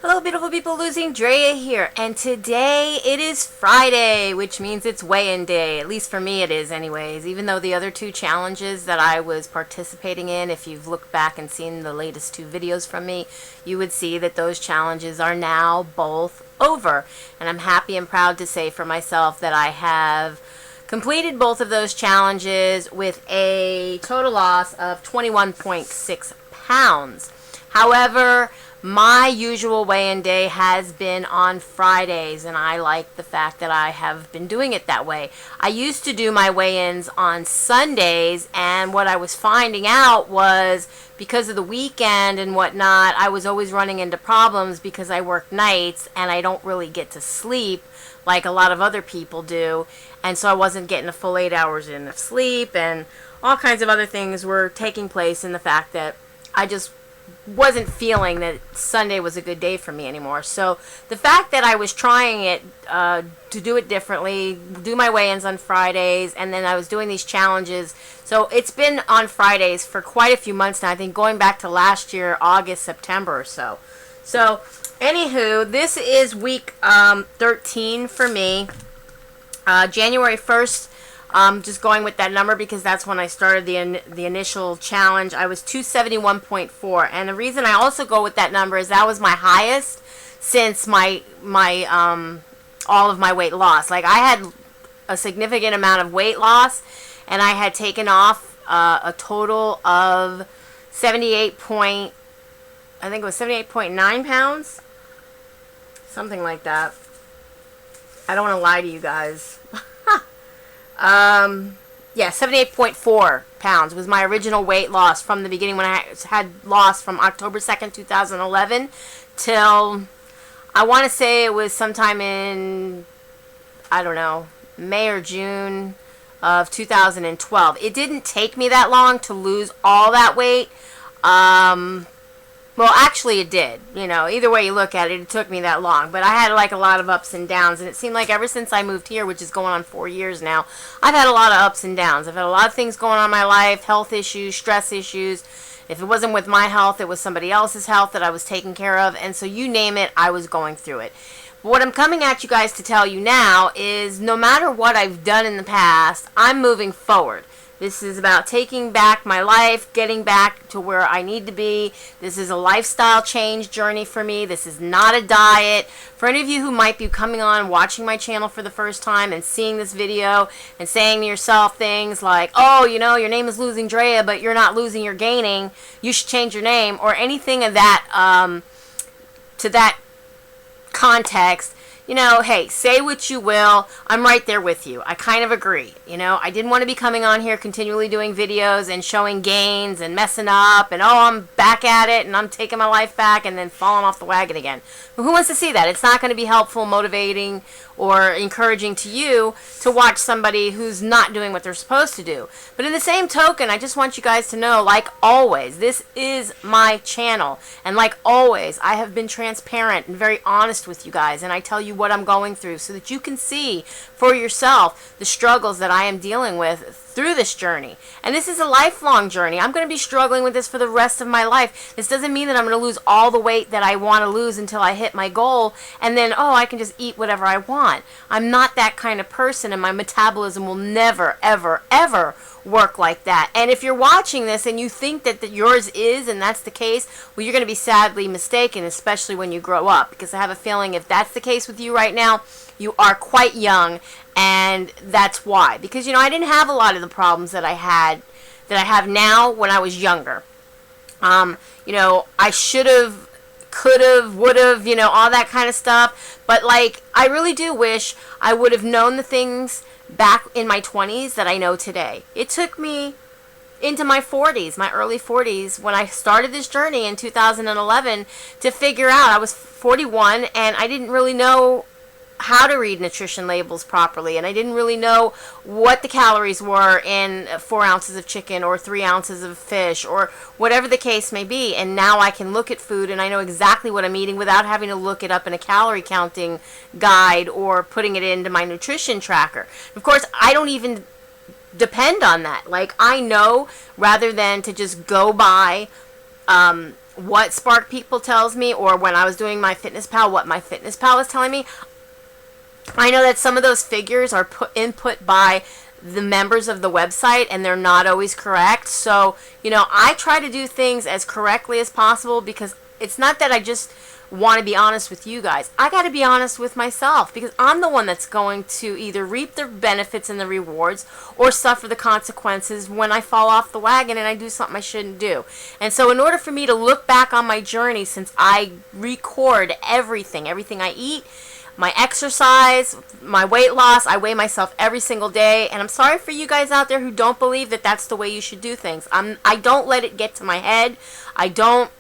Hello beautiful people, Losing Drea here, and today it is Friday, which means it's weigh-in day. At least for me it is anyways, even though the other two challenges that I was participating in, if you've looked back and seen the latest two videos from me, you would see that those challenges are now both over. And I'm happy and proud to say for myself that I have completed both of those challenges with a total loss of 21.6 pounds. However, my usual weigh-in day has been on Fridays, and I like the fact that I have been doing it that way. I used to do my weigh-ins on Sundays, and what I was finding out was because of the weekend and whatnot, I was always running into problems because I work nights and I don't really get to sleep like a lot of other people do, and so I wasn't getting a full 8 hours in of sleep, and all kinds of other things were taking place in the fact that I just wasn't feeling that Sunday was a good day for me anymore. So the fact that I was trying it to do it differently, do my weigh-ins on Fridays, and then I was doing these challenges. So it's been on Fridays for quite a few months now. I think going back to last year, August, September or so. So anywho, this is week 13 for me. January 1st, just going with that number because that's when I started the initial challenge. I was 271.4, and the reason I also go with that number is that was my highest since my all of my weight loss. Like, I had a significant amount of weight loss, and I had taken off a total of 78.9 pounds, something like that. I don't want to lie to you guys. Yeah, 78.4 pounds was my original weight loss from the beginning, when I had lost from October 2nd, 2011 till, I want to say it was sometime in, I don't know, May or June of 2012. It didn't take me that long to lose all that weight. Well, actually it did. You know, either way you look at it, it took me that long. But I had like a lot of ups and downs, and it seemed like ever since I moved here, which is going on 4 years now, I've had a lot of ups and downs. I've had a lot of things going on in my life, health issues, stress issues. If it wasn't with my health, it was somebody else's health that I was taking care of, and so you name it, I was going through it. But what I'm coming at you guys to tell you now is no matter what I've done in the past, I'm moving forward. This is about taking back my life, getting back to where I need to be. This is a lifestyle change journey for me. This is not a diet. For any of you who might be coming on, watching my channel for the first time and seeing this video and saying to yourself things like, oh, you know, your name is Losing Drea, but you're not losing, you're gaining, you should change your name, or anything of that, to that context, you know, hey, say what you will. I'm right there with you. I kind of agree. You know, I didn't want to be coming on here continually doing videos and showing gains and messing up and, oh, I'm back at it and I'm taking my life back and then falling off the wagon again. But who wants to see that? It's not going to be helpful, motivating, or encouraging to you to watch somebody who's not doing what they're supposed to do. But in the same token, I just want you guys to know, like always, this is my channel. And like always, I have been transparent and very honest with you guys. And I tell you what I'm going through so that you can see for yourself the struggles that I am dealing with through this journey. And this is a lifelong journey. I'm going to be struggling with this for the rest of my life. This doesn't mean that I'm going to lose all the weight that I want to lose until I hit my goal and then, oh, I can just eat whatever I want. I'm not that kind of person, and my metabolism will never, ever, ever work like that. And if you're watching this and you think that yours is, and that's the case, well, you're going to be sadly mistaken, especially when you grow up, because I have a feeling if that's the case with you right now, you are quite young, and that's why. Because, you know, I didn't have a lot of the problems that I have now when I was younger. You know, I should have, could have, would have, you know, all that kind of stuff. But, like, I really do wish I would have known the things back in my 20s that I know today. It took me into my 40s, my early 40s, when I started this journey in 2011 to figure out. I was 41, and I didn't really know how to read nutrition labels properly, and I didn't really know what the calories were in 4 ounces of chicken or 3 ounces of fish or whatever the case may be. And now I can look at food and I know exactly what I'm eating without having to look it up in a calorie counting guide or putting it into my nutrition tracker. Of course, I don't even depend on that. Like, I know, rather than to just go by what Spark People tells me, or when I was doing my Fitness Pal, what my Fitness Pal is telling me. I know that some of those figures are input by the members of the website, and they're not always correct. So, I try to do things as correctly as possible, because it's not that I just want to be honest with you guys. I got to be honest with myself, because I'm the one that's going to either reap the benefits and the rewards or suffer the consequences when I fall off the wagon and I do something I shouldn't do. And so in order for me to look back on my journey, since I record everything I eat, my exercise, my weight loss, I weigh myself every single day. And I'm sorry for you guys out there who don't believe that that's the way you should do things. I don't let it get to my head. I don't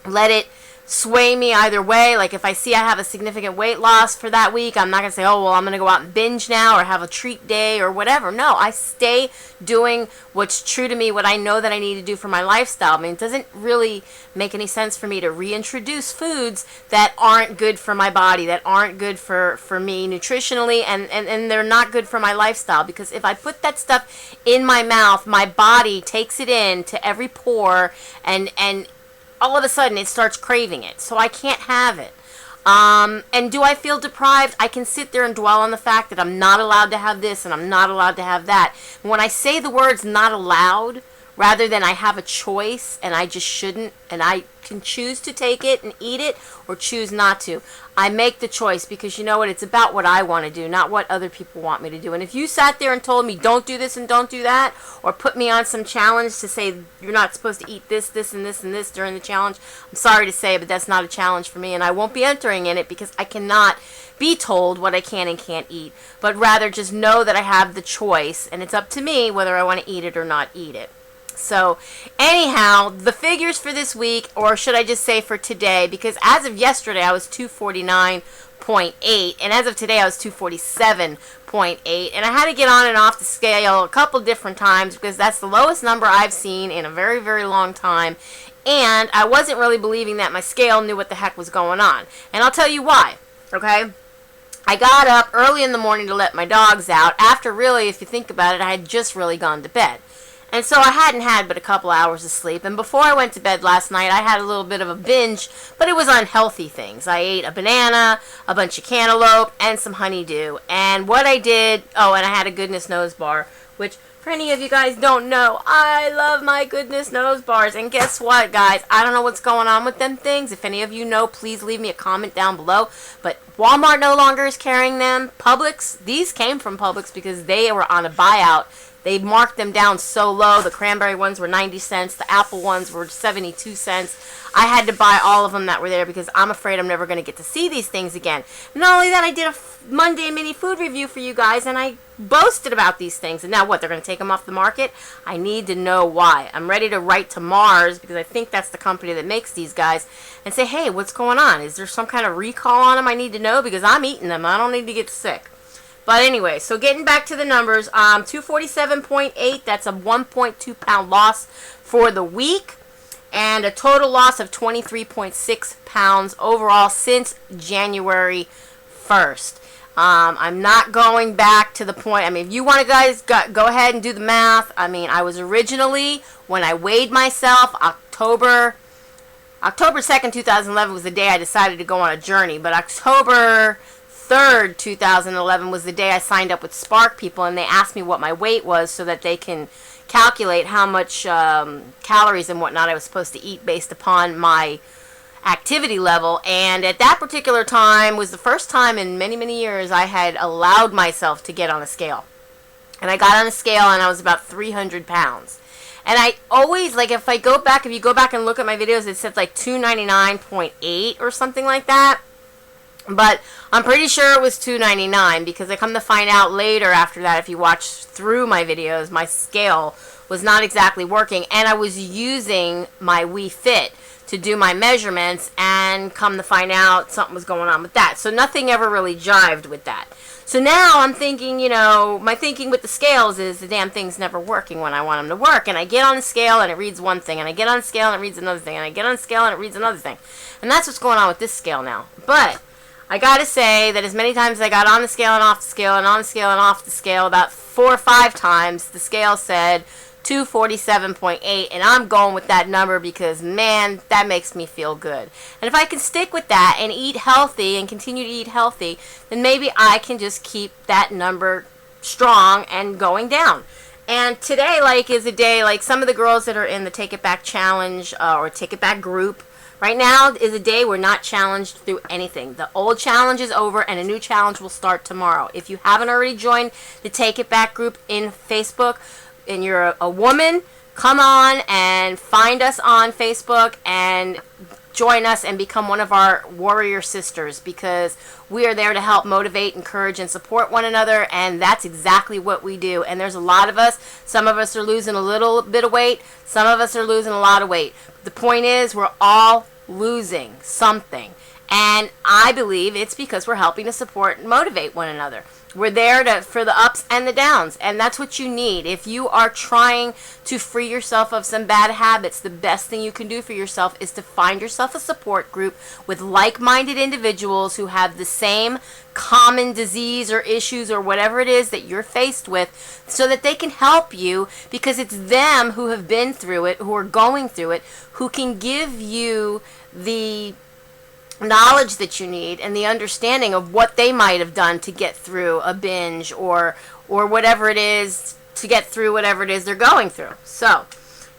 let it sway me either way. Like, if I see I have a significant weight loss for that week, I'm not going to say, oh, well, I'm going to go out and binge now or have a treat day or whatever. No, I stay doing what's true to me, what I know that I need to do for my lifestyle. I mean, it doesn't really make any sense for me to reintroduce foods that aren't good for my body, that aren't good for me nutritionally, and they're not good for my lifestyle. Because if I put that stuff in my mouth, my body takes it in to every pore, and all of a sudden it starts craving it. So I can't have it. And do I feel deprived? I can sit there and dwell on the fact that I'm not allowed to have this and I'm not allowed to have that. When I say the words not allowed, rather than I have a choice and I just shouldn't, and I can choose to take it and eat it or choose not to, I make the choice, because you know what? It's about what I want to do, not what other people want me to do. And if you sat there and told me don't do this and don't do that, or put me on some challenge to say you're not supposed to eat this, this, and this, and this during the challenge, I'm sorry to say, but that's not a challenge for me, and I won't be entering in it, because I cannot be told what I can and can't eat, but rather just know that I have the choice, and it's up to me whether I want to eat it or not eat it. So anyhow, the figures for this week, or should I just say for today, because as of yesterday I was 249.8, and as of today I was 247.8, and I had to get on and off the scale a couple different times, because that's the lowest number I've seen in a very, very long time, and I wasn't really believing that my scale knew what the heck was going on. And I'll tell you why, okay? I got up early in the morning to let my dogs out, after really, if you think about it, I had just really gone to bed. And so I hadn't had but a couple hours of sleep. And before I went to bed last night, I had a little bit of a binge, but it was unhealthy things. I ate a banana, a bunch of cantaloupe, and some honeydew. And what I did, and I had a Goodness Knows bar, which, for any of you guys don't know, I love my Goodness Knows bars. And guess what, guys? I don't know what's going on with them things. If any of you know, please leave me a comment down below. But Walmart no longer is carrying them. Publix, these came from Publix because they were on a buyout. They marked them down so low. The cranberry ones were 90 cents. The apple ones were 72 cents. I had to buy all of them that were there, because I'm afraid I'm never going to get to see these things again. Not only that, I did a Monday mini food review for you guys, and I boasted about these things. And now what? They're going to take them off the market? I need to know why. I'm ready to write to Mars, because I think that's the company that makes these guys, and say, hey, what's going on? Is there some kind of recall on them I need to know? Because I'm eating them. I don't need to get sick. But anyway, so getting back to the numbers, 247.8, that's a 1.2 pound loss for the week, and a total loss of 23.6 pounds overall since January 1st. I'm not going back to the point. I mean, if you want to guys go ahead and do the math. I mean, I was originally, when I weighed myself, October 2nd, 2011 was the day I decided to go on a journey, but October 3rd, 2011 was the day I signed up with Spark People, and they asked me what my weight was so that they can calculate how much calories and whatnot I was supposed to eat based upon my activity level. And at that particular time was the first time in many, many years I had allowed myself to get on a scale. And I got on a scale and I was about 300 pounds. And I always, like, if you go back and look at my videos, it said like 299.8 or something like that. But I'm pretty sure it was 299, because I come to find out later after that, if you watch through my videos, my scale was not exactly working, and I was using my Wii Fit to do my measurements, and come to find out something was going on with that. So nothing ever really jived with that. So now I'm thinking, my thinking with the scales is the damn thing's never working when I want them to work. And I get on the scale and it reads one thing, and I get on the scale and it reads another thing, and I get on the scale and it reads another thing. And that's what's going on with this scale now. But I gotta say that as many times as I got on the scale and off the scale and on the scale and off the scale, about 4 or 5 times, the scale said 247.8, and I'm going with that number because, man, that makes me feel good. And if I can stick with that and eat healthy and continue to eat healthy, then maybe I can just keep that number strong and going down. And today, like, is a day, like, some of the girls that are in the Take It Back Challenge or Take It Back group, right now is a day we're not challenged through anything. The old challenge is over and a new challenge will start tomorrow. If you haven't already joined the Take It Back group in Facebook and you're a woman, come on and find us on Facebook and join us and become one of our warrior sisters, because we are there to help motivate, encourage, and support one another, and that's exactly what we do. And there's a lot of us. Some of us are losing a little bit of weight. Some of us are losing a lot of weight. The point is, we're all losing something. And I believe it's because we're helping to support and motivate one another. We're there for the ups and the downs, and that's what you need. If you are trying to free yourself of some bad habits, the best thing you can do for yourself is to find yourself a support group with like-minded individuals who have the same common disease or issues or whatever it is that you're faced with, so that they can help you, because it's them who have been through it, who are going through it, who can give you the knowledge that you need and the understanding of what they might have done to get through a binge or whatever it is, to get through whatever it is they're going through. So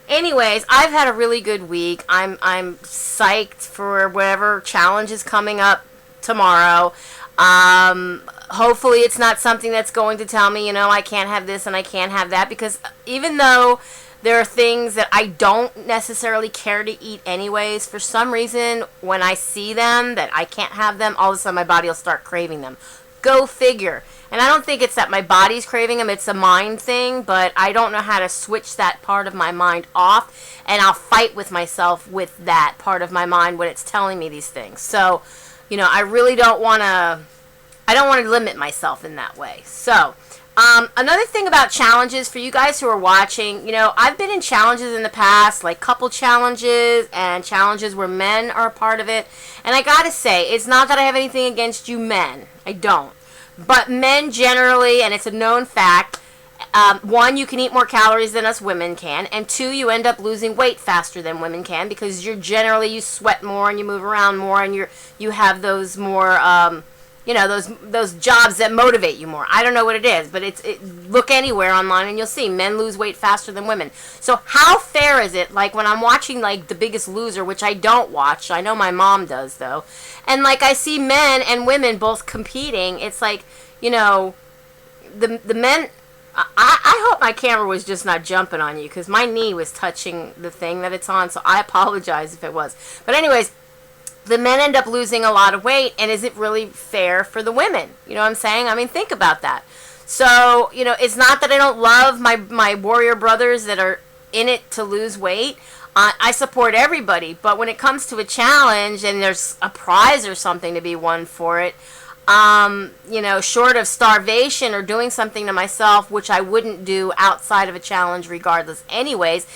anyways, I've had a really good week. I'm psyched for whatever challenge is coming up tomorrow. Hopefully it's not something that's going to tell me, I can't have this and I can't have that, because even though there are things that I don't necessarily care to eat anyways, for some reason, when I see them, that I can't have them, all of a sudden my body will start craving them. Go figure. And I don't think it's that my body's craving them, it's a mind thing, but I don't know how to switch that part of my mind off, and I'll fight with myself with that part of my mind when it's telling me these things. So, I really don't want to limit myself in that way. So, another thing about challenges for you guys who are watching, I've been in challenges in the past, like couple challenges and challenges where men are a part of it. And I gotta say, it's not that I have anything against you men. I don't. But men generally, and it's a known fact, one, you can eat more calories than us women can, and two, you end up losing weight faster than women can, because you sweat more and you move around more, and you have those more, those jobs that motivate you more. I don't know what it is, but look anywhere online and you'll see men lose weight faster than women. So how fair is it, like when I'm watching like The Biggest Loser, which I don't watch, I know my mom does though, and like I see men and women both competing, it's like, the men, I hope my camera was just not jumping on you, because my knee was touching the thing that it's on, so I apologize if it was. But anyways, the men end up losing a lot of weight, and is it really fair for the women? You know what I'm saying? I mean, think about that. So, it's not that I don't love my warrior brothers that are in it to lose weight. I support everybody, but when it comes to a challenge and there's a prize or something to be won for it, short of starvation or doing something to myself, which I wouldn't do outside of a challenge regardless anyways,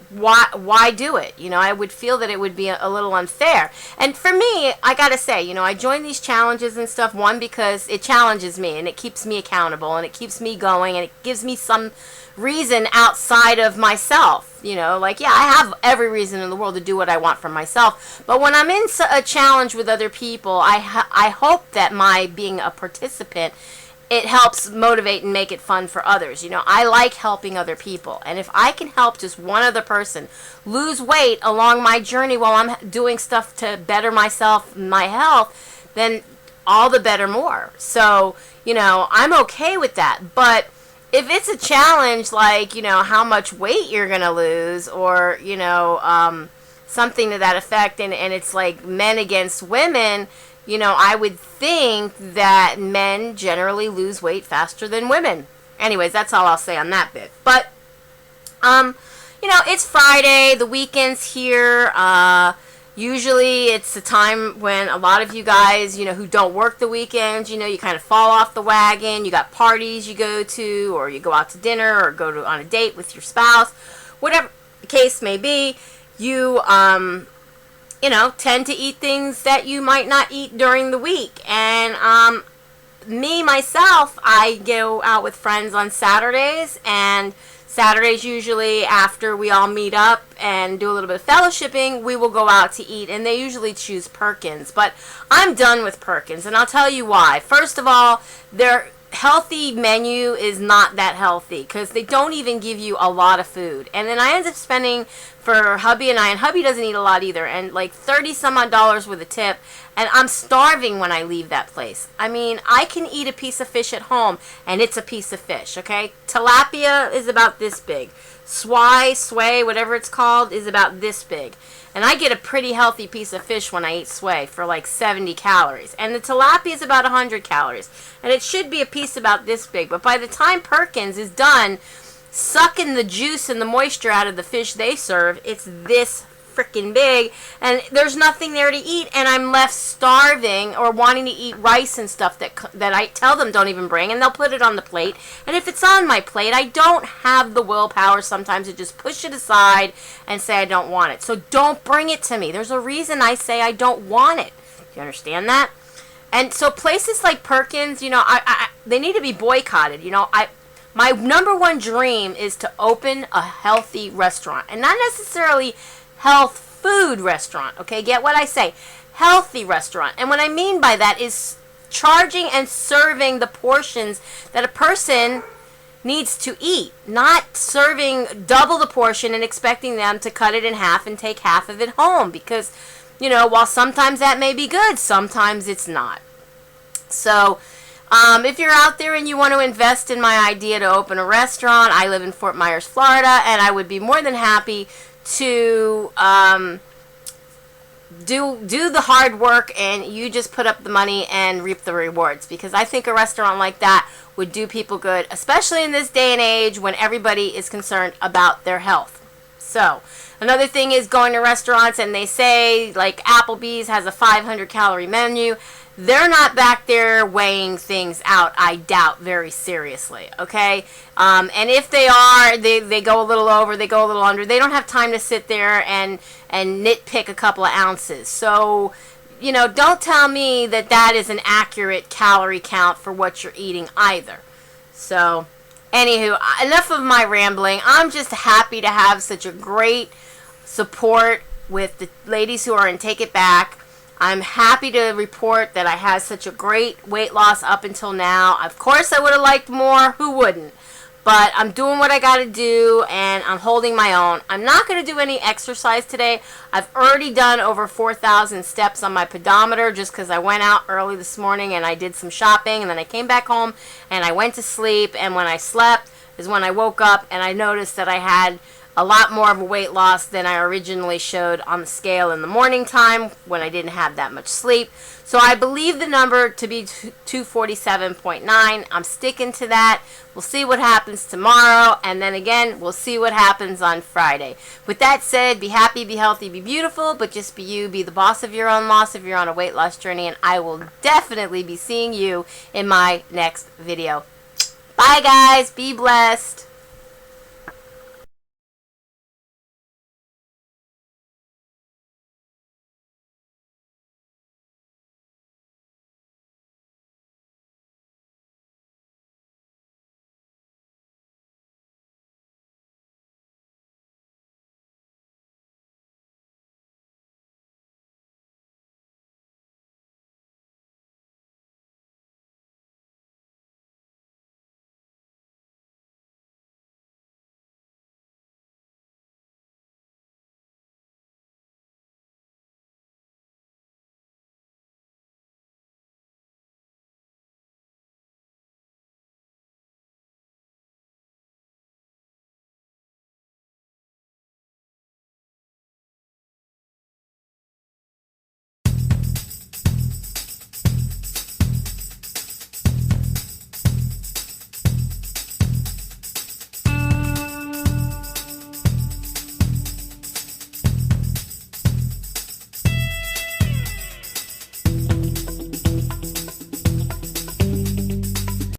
why do it? I would feel that it would be a little unfair. And for me, I gotta say, I join these challenges and stuff, one, because it challenges me and it keeps me accountable and it keeps me going and it gives me some reason outside of myself. I have every reason in the world to do what I want for myself, but when I'm in a challenge with other people, I hope that my being a participant, it helps motivate and make it fun for others. I like helping other people. And if I can help just one other person lose weight along my journey while I'm doing stuff to better myself, my health, then all the better more. So, I'm okay with that. But if it's a challenge like, how much weight you're going to lose, or, something to that effect, and it's like men against women, I would think that men generally lose weight faster than women. Anyways, that's all I'll say on that bit. But, it's Friday, the weekend's here. Usually it's a time when a lot of you guys, who don't work the weekends, you kind of fall off the wagon. You got parties you go to, or you go out to dinner, or go on a date with your spouse. Whatever the case may be, you tend to eat things that you might not eat during the week. And myself, I go out with friends on Saturdays, and Saturdays usually after we all meet up and do a little bit of fellowshipping, we will go out to eat, and they usually choose Perkins. But I'm done with Perkins, and I'll tell you why. First of all, their healthy menu is not that healthy because they don't even give you a lot of food. And then I end up spending for hubby and I, and hubby doesn't eat a lot either, and like 30 some odd dollars with a tip, and I'm starving when I leave that place. I mean, I can eat a piece of fish at home and it's a piece of fish, okay? Tilapia is about this big. Sway, whatever it's called, is about this big. And I get a pretty healthy piece of fish when I eat sway for like 70 calories. And the tilapia is about 100 calories. And it should be a piece about this big. But by the time Perkins is done sucking the juice and the moisture out of the fish they serve, it's this freaking big, and there's nothing there to eat, and I'm left starving or wanting to eat rice and stuff that I tell them don't even bring, and they'll put it on the plate. And if it's on my plate, I don't have the willpower sometimes to just push it aside and say I don't want it. So don't bring it to me. There's a reason I say I don't want it. Do you understand that? And so places like Perkins, you know, they need to be boycotted. You know, my number one dream is to open a healthy restaurant, and not necessarily health food restaurant, okay? Get what I say? Healthy restaurant. And what I mean by that is charging and serving the portions that a person needs to eat, not serving double the portion and expecting them to cut it in half and take half of it home, because, you know, while sometimes that may be good, sometimes it's not. So if you're out there and you want to invest in my idea to open a restaurant, I live in Fort Myers, Florida, and I would be more than happy to do the hard work, and you just put up the money and reap the rewards, because I think a restaurant like that would do people good, especially in this day and age when everybody is concerned about their health. So another thing is going to restaurants and they say like Applebee's has a 500 calorie menu. They're not back there weighing things out, I doubt, very seriously, okay? And if they are, they go a little over, they go a little under. They don't have time to sit there and nitpick a couple of ounces. So, you know, don't tell me that that is an accurate calorie count for what you're eating either. So, anywho, enough of my rambling. I'm just happy to have such a great support with the ladies who are in Take It Back. I'm happy to report that I had such a great weight loss up until now. Of course, I would have liked more. Who wouldn't? But I'm doing what I got to do, and I'm holding my own. I'm not going to do any exercise today. I've already done over 4,000 steps on my pedometer just because I went out early this morning and I did some shopping, and then I came back home and I went to sleep. And when I slept is when I woke up and I noticed that I had a lot more of a weight loss than I originally showed on the scale in the morning time when I didn't have that much sleep. So I believe the number to be 247.9. I'm sticking to that. We'll see what happens tomorrow, and then again, we'll see what happens on Friday. With that said, be happy, be healthy, be beautiful, but just be you. Be the boss of your own loss if you're on a weight loss journey, and I will definitely be seeing you in my next video. Bye, guys. Be blessed.